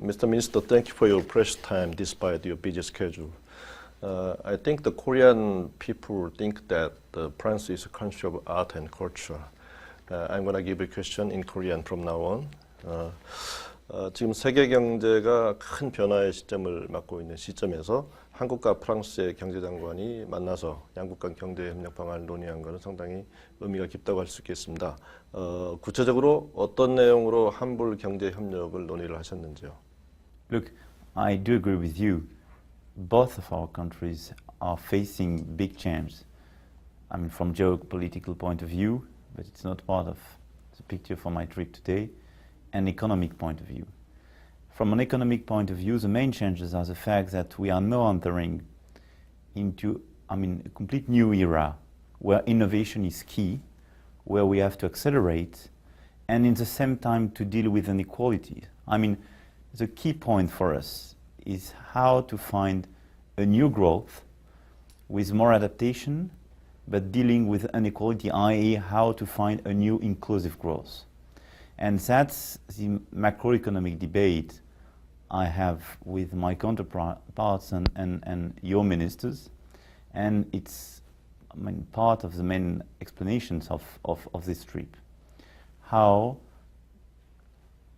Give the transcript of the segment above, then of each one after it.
Mr. Minister, thank you for your precious time despite your busy schedule. I think the Korean people think that France is a country of art and culture. I'm going to give a question in Korean from now on. 지금 세계 경제가 큰 변화의 시점을 맞고 있는 시점에서 한국과 프랑스의 경제장관이 만나서 양국 간 경제 협력 방안을 논의한 것은 상당히 의미가 깊다고 할 수 있겠습니다. 구체적으로 어떤 내용으로 한불 경제 협력을 논의를 하셨는지요? Look, I do agree with you. Both of our countries are facing big change. I mean, from geopolitical point of view, but it's not part of the picture for my trip today, and economic point of view. From an economic point of view, the main changes are the fact that we are now entering into, a complete new era where innovation is key, where we have to accelerate, and in the same time to deal with inequality. The key point for us is how to find a new growth with more adaptation, but dealing with inequality, i.e. how to find a new inclusive growth. And that's the macroeconomic debate I have with my counterparts and your ministers. And it's part of the main explanations of this trip. How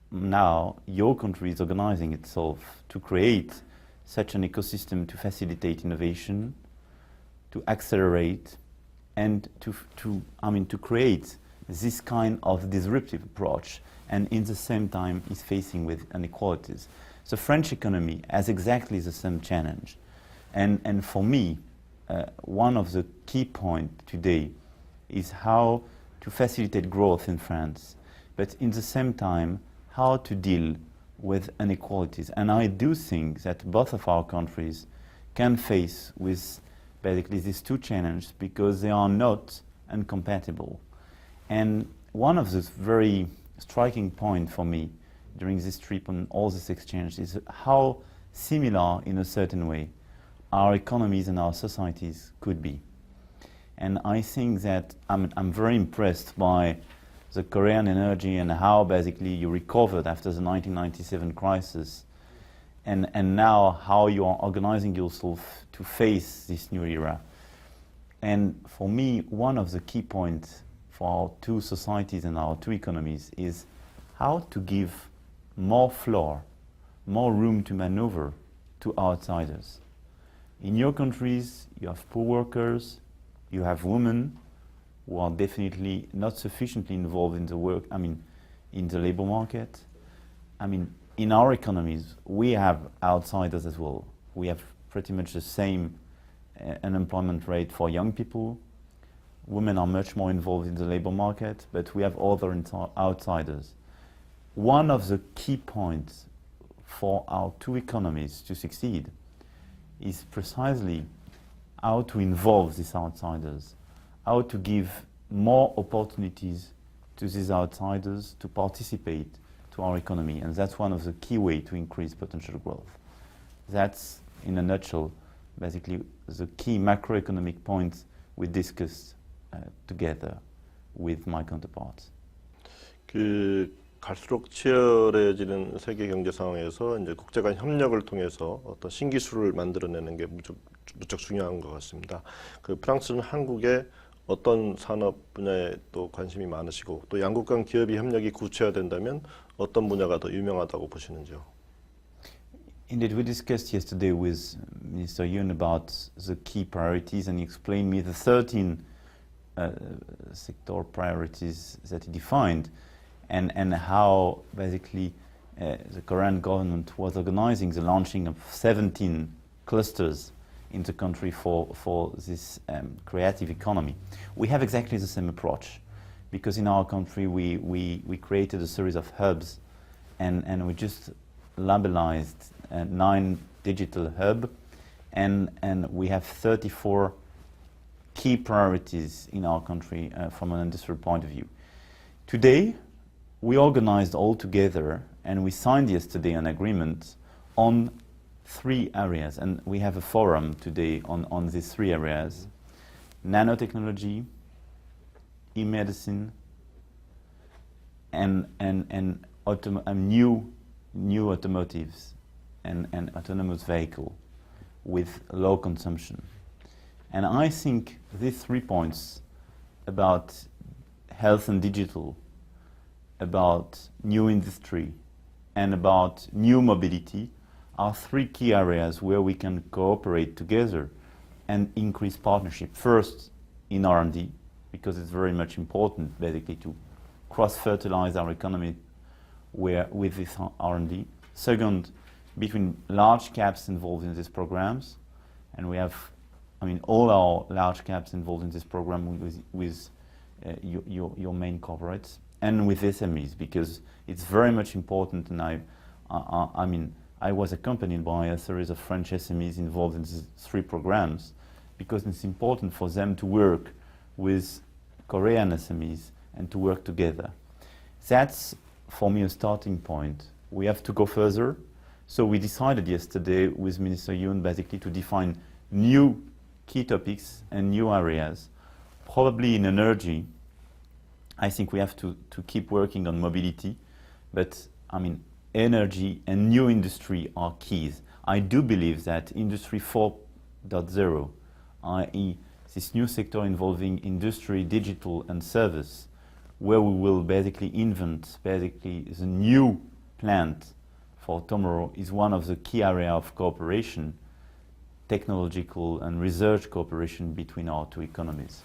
now your country is organizing itself to create such an ecosystem to facilitate innovation, to accelerate, and to create this kind of disruptive approach, and in the same time is facing with inequalities. The French economy has exactly the same challenge. And for me, one of the key points today is how to facilitate growth in France, but in the same time, how to deal with inequalities. And I do think that both of our countries can face with basically these two challenges because they are not incompatible. And one of the very striking points for me during this trip and all this exchange is how similar in a certain way our economies and our societies could be. And I think that I'm very impressed by the Korean energy and how basically you recovered after the 1997 crisis, and now how you are organizing yourself to face this new era. And for me, one of the key points for our two societies and our two economies is how to give more floor, more room to maneuver to outsiders. In your countries, you have poor workers, you have women who are definitely not sufficiently involved in the work, in the labor market. In our economies, we have outsiders as well. We have pretty much the same unemployment rate for young people. Women are much more involved in the labor market, but we have other outsiders. One of the key points for our two economies to succeed is precisely how to involve these outsiders, how to give more opportunities to these outsiders to participate to our economy. And that's one of the key ways to increase potential growth. That's, in a nutshell, basically the key macroeconomic points we discussed together with my counterparts. 갈수록 치열해지는 세계 경제 상황에서 이제 국제 간 협력을 통해서 어떤 신기술을 만들어내는 게 무척 중요한 것 같습니다. 프랑스는 한국의 어떤 산업 분야에 또 관심이 많으시고 또 양국 간 기업이 협력이 구체화된다면 어떤 분야가 더 유명하다고 보시는지요? Indeed, we discussed yesterday with Minister Yoon about the key priorities, and he explained me the 13 sector priorities that he defined, and how basically the Korean government was organizing the launching of 17 clusters in the country for this creative economy. We have exactly the same approach, because in our country we created a series of hubs, and we just labelized 9 digital hubs, and we have 34 key priorities in our country from an industrial point of view. Today, we organized all together, and we signed yesterday an agreement on 3 areas, and we have a forum today on these 3 areas: nanotechnology, e-medicine, and new new automotives and autonomous vehicle with low consumption. And I think these 3 points about health and digital, about new industry, and about new mobility are 3 key areas where we can cooperate together and increase partnership. First, in R&D, because it's very much important basically to cross-fertilize our economy with this R&D. Second, between large caps involved in these programs, and we have, all our large caps involved in this program with your main corporates, and with SMEs, because it's very much important. And I was accompanied by a series of French SMEs involved in these 3 programs, because it's important for them to work with Korean SMEs and to work together. That's, for me, a starting point. We have to go further. So we decided yesterday with Minister Yoon basically to define new key topics and new areas. Probably in energy, I think we have to keep working on mobility, but energy and new industry are keys. I do believe that Industry 4.0, i.e. this new sector involving industry, digital and service, where we will basically invent the new plant for tomorrow, is one of the key areas of cooperation, technological and research cooperation between our 2 economies.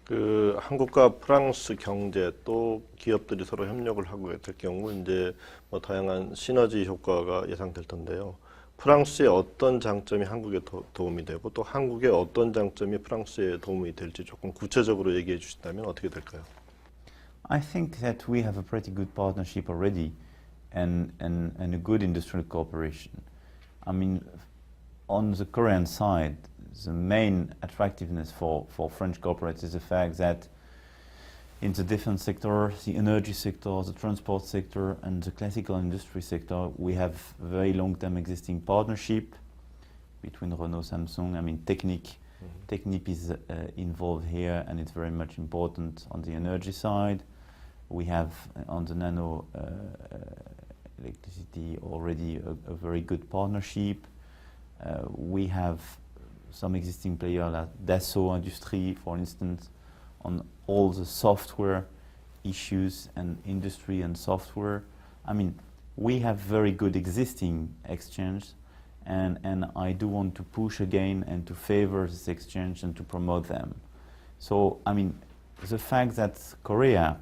한국과 프랑스 경제 또 기업들이 서로 협력을 하게 될 경우 이제 다양한 시너지 효과가 예상될 텐데요. 프랑스의 어떤 장점이 한국에 도움이 되고 또 한국의 어떤 장점이 프랑스에 도움이 될지 조금 구체적으로 얘기해 주신다면 어떻게 될까요? I think that we have a pretty good partnership already and a good industrial cooperation. On the Korean side, the main attractiveness for French corporates is the fact that in the defense sector, the energy sector, the transport sector, and the classical industry sector, we have very long-term existing partnership between Renault, Samsung. Technip is involved here, and it's very much important on the energy side. We have on the nano electricity already a very good partnership. We have some existing players like Dassault Industrie, for instance, on all the software issues and industry and software. We have very good existing exchange, and I do want to push again and to favor this exchange and to promote them. So, the fact that Korea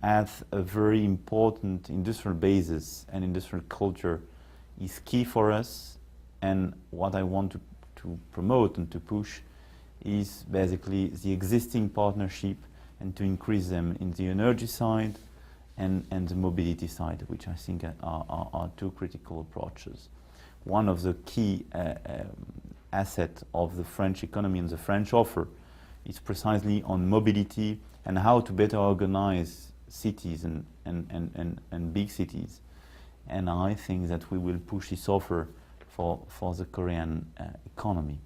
has a very important industrial basis and industrial culture is key for us, and what I want to promote and to push is basically the existing partnership and to increase them in the energy side and the mobility side, which I think are 2 critical approaches. One of the key assets of the French economy and the French offer is precisely on mobility and how to better organize cities and big cities. And I think that we will push this offer for the Korean economy.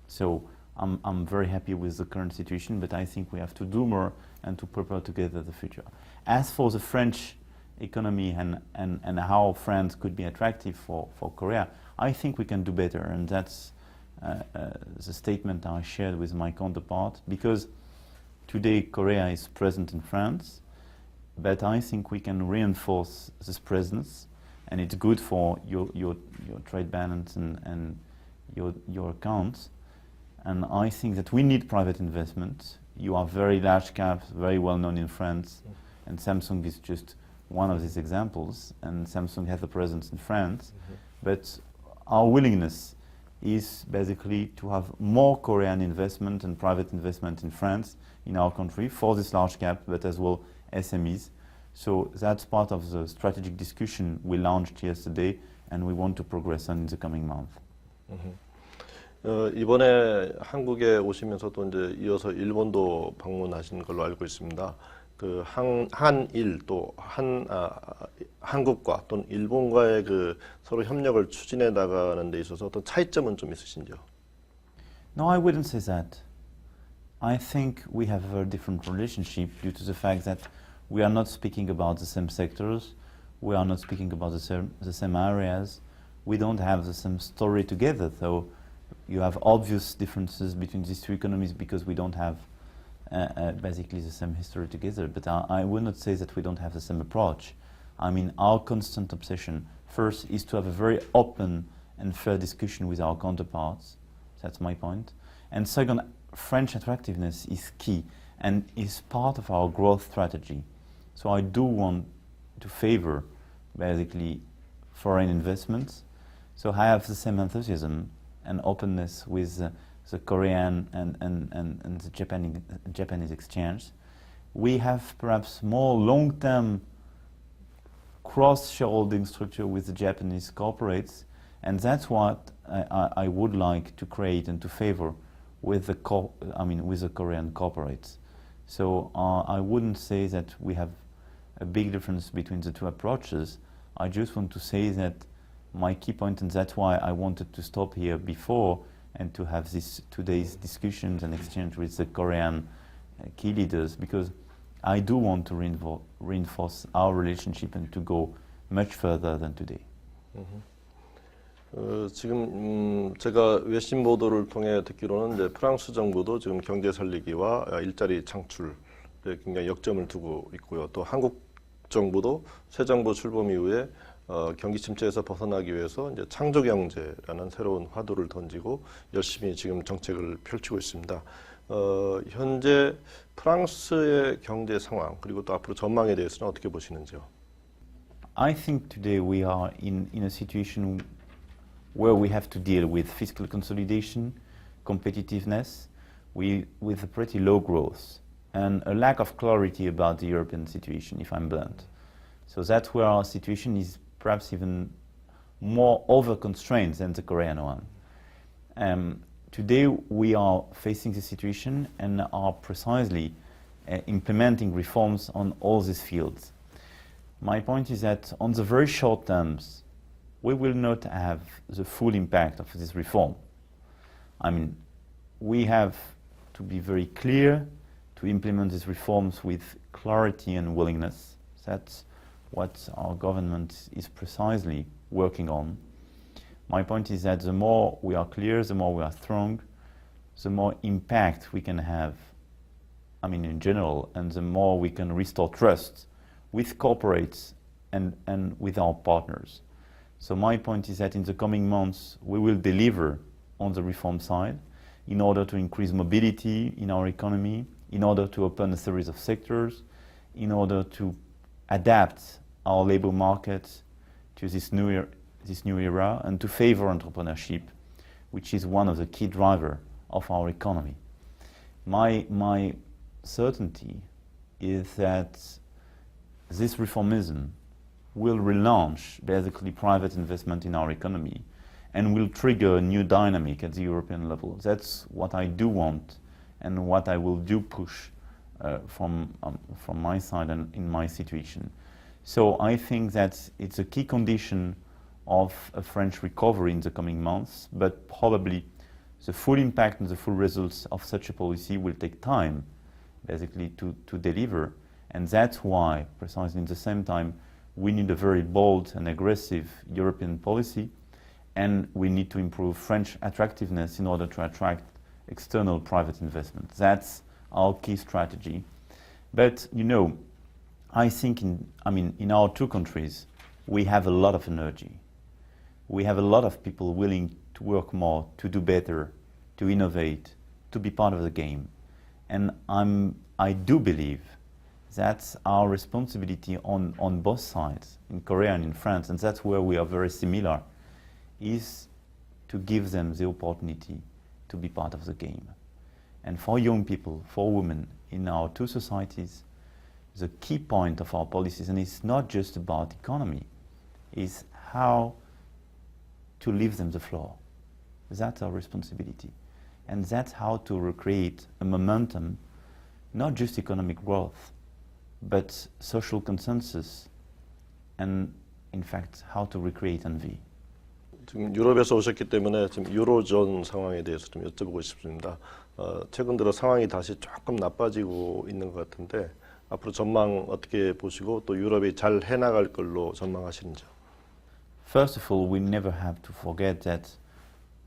So I'm very happy with the current situation, but I think we have to do more and to prepare together the future. As for the French economy and how France could be attractive for Korea, I think we can do better, and that's the statement I shared with my counterpart, because today Korea is present in France, but I think we can reinforce this presence, and it's good for your trade balance and your accounts. And I think that we need private investment. You are very large caps, very well known in France, and Samsung is just one of these examples, and Samsung has a presence in France. But our willingness is basically to have more Korean investment and private investment in France, in our country, for this large cap, but as well SMEs. So that's part of the strategic discussion we launched yesterday, and we want to progress on in the coming month. 이번에 한국에 오시면서도 이제 이어서 일본도 방문하신 걸로 알고 있습니다. 그 한일 또 한국과 또는 일본과의 그 서로 협력을 추진해 나가는 데 있어서 어떤 차이점은 좀 있으신지요? No, I wouldn't say that. I think we have a very different relationship due to the fact that we are not speaking about the same sectors. we are not speaking about the same areas. We don't have the same story together. So you have obvious differences between these two economies because we don't have basically the same history together. But I would not say that we don't have the same approach. I mean, our constant obsession first is to have a very open and fair discussion with our counterparts. That's my point. And second, French attractiveness is key and is part of our growth strategy. So I do want to favor basically foreign investments. So I have the same enthusiasm and openness with the Korean and the Japanese exchange. We have perhaps more long-term cross-shareholding structure with the Japanese corporates, and that's what I would like to create and to favor with the Korean corporates. So I wouldn't say that we have a big difference between the two approaches. I just want to say that my key point, and that's why I wanted to stop here before and to have today's discussions and exchange with the Korean key leaders, because I do want to reinforce our relationship and to go much further than today. 지금 제가 외신 보도를 통해 듣기로는 이제 프랑스 정부도 지금 경제 살리기와 일자리 창출에 굉장히 역점을 두고 있고요. 또 한국 정부도 새 정부 출범 이후에 경기 침체에서 벗어나기 위해서 이제 창조 경제라는 새로운 화두를 던지고 열심히 지금 정책을 펼치고 있습니다. 현재 프랑스의 경제 상황 그리고 또 앞으로 전망에 대해서는 어떻게 보시는지요? I think today we are in a situation where we have to deal with fiscal consolidation, competitiveness, with a pretty low growth and a lack of clarity about the European situation, if I'm blunt. So that's where our situation is perhaps even more over-constrained than the Korean one. Today we are facing the situation and are precisely implementing reforms on all these fields. My point is that on the very short terms, we will not have the full impact of this reform. I mean, we have to be very clear to implement these reforms with clarity and willingness. That's what our government is precisely working on. My point is that the more we are clear, the more we are strong, the more impact we can have, I mean in general, and the more we can restore trust with corporates and with our partners. So my point is that in the coming months we will deliver on the reform side in order to increase mobility in our economy, in order to open a series of sectors, in order to adapt our labor market to this new era and to favor entrepreneurship, which is one of the key drivers of our economy. My certainty is that this reformism will relaunch basically private investment in our economy and will trigger a new dynamic at the European level. That's what I do want and what I will do push from my side and in my situation. So I think that it's a key condition of a French recovery in the coming months, but probably the full impact and the full results of such a policy will take time basically to deliver, and that's why precisely in the same time we need a very bold and aggressive European policy, and we need to improve French attractiveness in order to attract external private investment. That's our key strategy. But you know, I think in our two countries we have a lot of energy. We have a lot of people willing to work more, to do better, to innovate, to be part of the game. And I do believe that's our responsibility on both sides, in Korea and in France, and that's where we are very similar, is to give them the opportunity to be part of the game. And for young people, for women in our two societies, the key point of our policies, and it's not just about economy, is how to leave them the floor. That's our responsibility. And that's how to recreate a momentum, not just economic growth, but social consensus, and in fact, how to recreate envy. 지금 유럽에서 오셨기 때문에 지금 유로존 상황에 대해서 좀 여쭤보고 싶습니다. 최근 들어 상황이 다시 조금 나빠지고 있는 것 같은데 앞으로 전망 어떻게 보시고 또 유럽이 잘 해나갈 걸로 전망하시는지요? First of all, we never have to forget that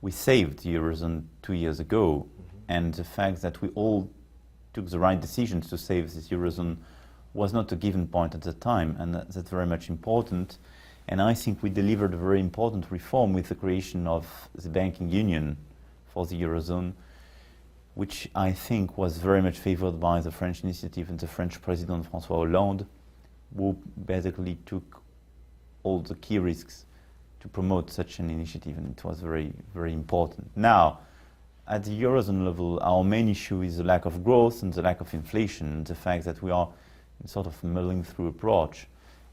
we saved the Eurozone 2 years ago, and the fact that we all took the right decisions to save this Eurozone was not a given point at the time, and that's very much important. And I think we delivered a very important reform with the creation of the banking union for the Eurozone, which I think was very much favored by the French initiative and the French President François Hollande, who basically took all the key risks to promote such an initiative, and it was very, very important. Now, at the Eurozone level, our main issue is the lack of growth and the lack of inflation, and the fact that we are in sort of mulling through approach.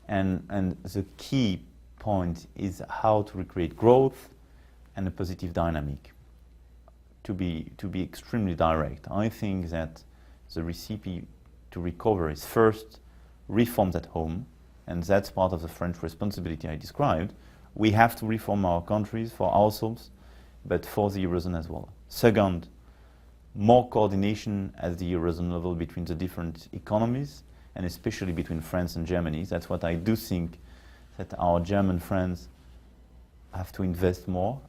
And the key point is how to recreate growth and a positive dynamic. To be extremely direct, I think that the recipe to recover is first reforms at home, and that's part of the French responsibility I described. We have to reform our countries for ourselves, but for the Eurozone as well. Second, more coordination at the Eurozone level between the different economies, and especially between France and Germany. That's what I do think, that our German friends have to invest more,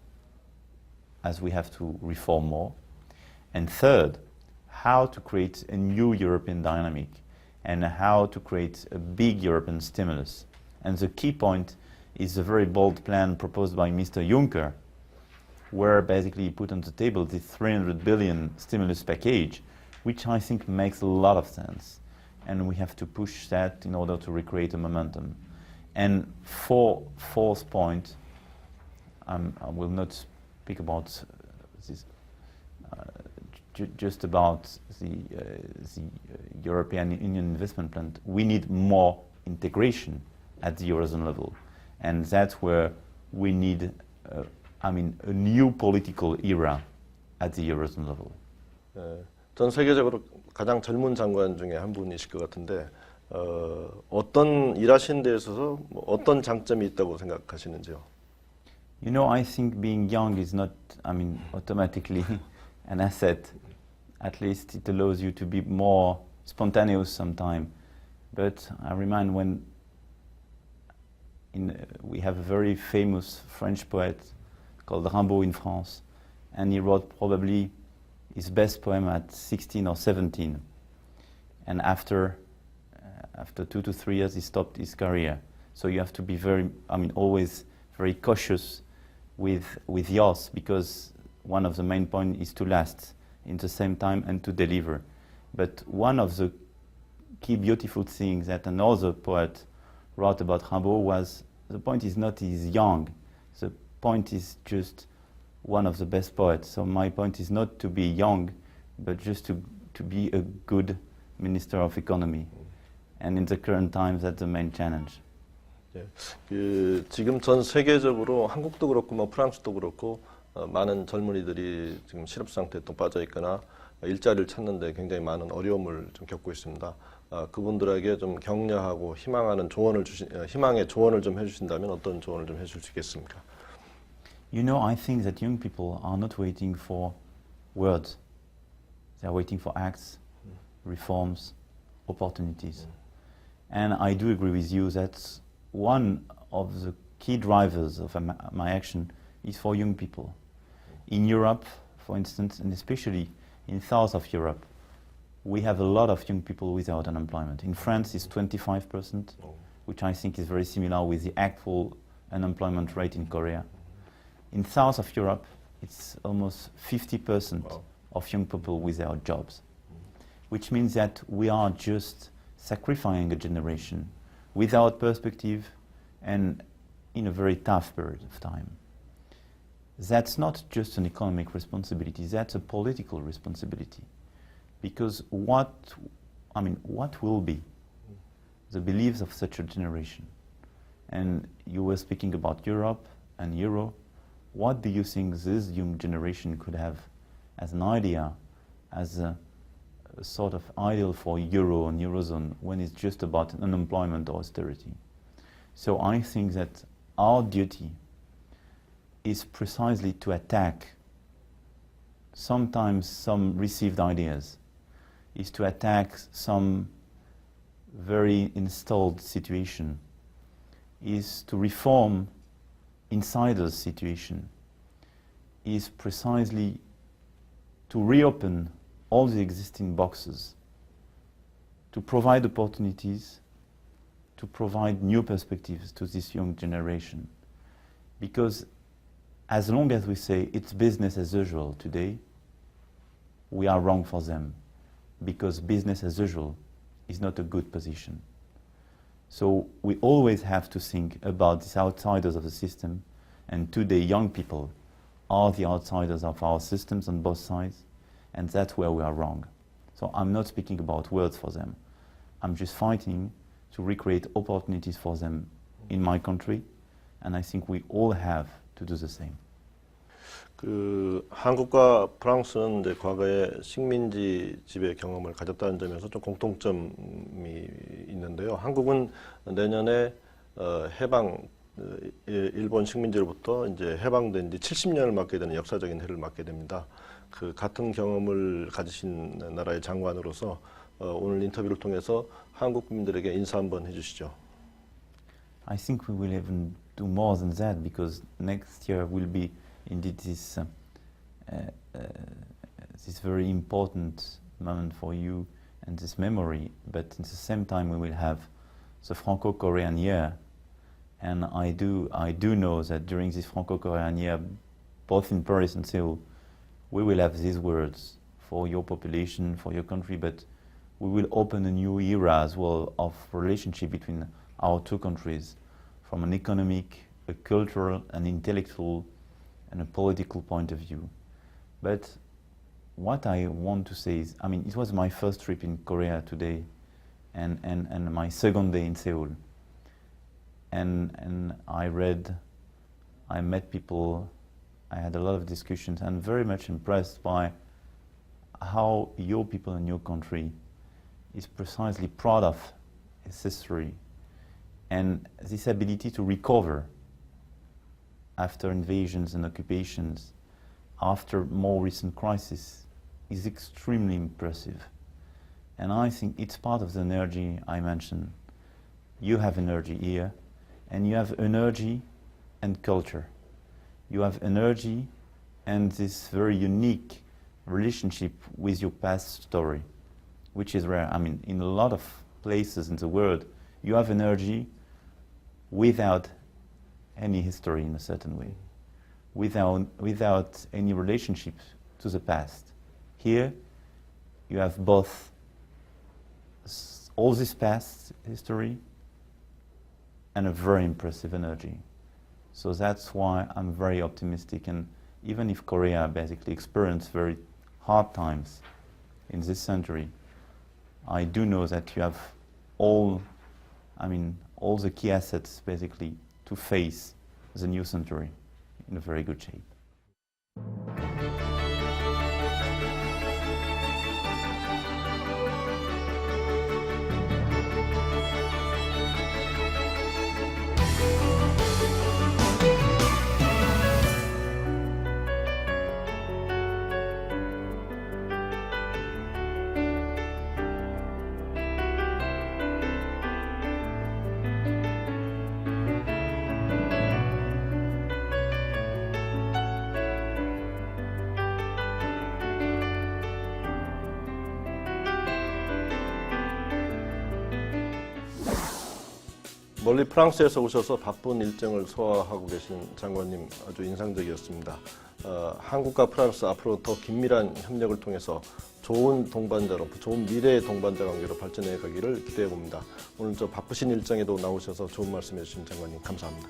as we have to reform more. And third, how to create a new European dynamic, and how to create a big European stimulus. And the key point is a very bold plan proposed by Mr. Juncker, where basically he put on the table this 300 billion stimulus package, which I think makes a lot of sense. And we have to push that in order to recreate a momentum. And fourth point, I will not speak about this, just about the European Union investment plan. We need more integration at the Eurozone level. And that's where we need a new political era at the Eurozone level. 전 세계적으로 가장 젊은 장관 중에 한 분이실 것 같은데 어떤 일하시는 데 있어서 어떤 장점이 있다고 생각하시는지요? You know, I think being young is not, automatically an asset. At least it allows you to be more spontaneous sometimes. But I remind when we have a very famous French poet called Rimbaud in France, and he wrote probably his best poem at 16 or 17. And after 2 to 3 years, he stopped his career. So you have to be always very cautious with yours, because one of the main points is to last in the same time and to deliver. But one of the key beautiful things that another poet wrote about Rimbaud was, the point is not he's young, the point is just one of the best poets. So my point is not to be young, but just to be a good minister of economy. And in the current times, that's the main challenge. 지금 전 세계적으로 한국도 그렇고 프랑스도 그렇고 많은 젊은이들이 지금 실업 상태에 또 빠져 있거나 일자리를 찾는데 굉장히 많은 어려움을 좀 겪고 있습니다. 그분들에게 좀 격려하고 희망의 조언을 좀 해주신다면 어떤 조언을 좀 해줄 수 있겠습니까? You know, I think that young people are not waiting for words. They are waiting for acts, reforms, opportunities. And I do agree with you that one of the key drivers of my action is for young people. In Europe, for instance, and especially in south of Europe, we have a lot of young people without unemployment. In France, it's 25%, which I think is very similar with the actual unemployment rate in Korea. In south of Europe, it's almost 50% of young people without jobs, which means that we are just sacrificing a generation without perspective and in a very tough period of time. That's not just an economic responsibility, that's a political responsibility. Because what will be the beliefs of such a generation? And you were speaking about Europe and Euro. What do you think this young generation could have as an idea, as a sort of ideal for Euro and Eurozone when it's just about unemployment or austerity? So I think that our duty is precisely to attack sometimes some received ideas, is to attack some very installed situation is to reform insiders' situation, is precisely to reopen all the existing boxes, to provide opportunities, to provide new perspectives to this young generation. Because as long as we say it's business as usual today, we are wrong for them, because business as usual is not a good position. So we always have to think about these outsiders of the system, and today young people are the outsiders of our systems on both sides, and that's where we are wrong. So I'm not speaking about words for them. I'm just fighting to recreate opportunities for them in my country, and I think we all have to do the same. 한국과 프랑스는 이제 과거에 식민지 지배 경험을 가졌다는 점에서 좀 공통점이 있는데요. 한국은 내년에 해방 일본 식민지로부터 이제 해방된 지 70년을 맞게 되는 역사적인 해를 맞게 됩니다. 그 같은 경험을 가지신 나라의 장관으로서 오늘 인터뷰를 통해서 한국 국민들에게 인사 한번 해주시죠. I think we will even do more than that, because next year will be indeed this very important moment for you and this memory, but at the same time we will have the Franco-Korean year, and I do know that during this Franco-Korean year, both in Paris and Seoul, we will have these words for your population, for your country, but we will open a new era as well of relationship between our two countries, from an economic, a cultural, an intellectual, and a political point of view. But what I want to say is, I mean, it was my first trip in Korea today, and my second day in Seoul. And I met people, I had a lot of discussions, and very much impressed by how your people in your country is precisely proud of its history, and this ability to recover after invasions and occupations, after more recent crises, is extremely impressive. And I think it's part of the energy I mentioned. You have energy here, and you have energy and culture. You have energy and this very unique relationship with your past story, which is rare. I mean, in a lot of places in the world, you have energy without any history in a certain way, without any relationship to the past. Here, you have both all this past history and a very impressive energy. So that's why I'm very optimistic, and even if Korea basically experienced very hard times in this century, I do know that you have all the key assets basically to face the new century in a very good shape. 멀리 프랑스에서 오셔서 바쁜 일정을 소화하고 계신 장관님 아주 인상적이었습니다. 한국과 프랑스 앞으로 더 긴밀한 협력을 통해서 좋은 동반자로, 좋은 미래의 동반자 관계로 발전해 가기를 기대해 봅니다. 오늘 저 바쁘신 일정에도 나오셔서 좋은 말씀 해주신 장관님 감사합니다.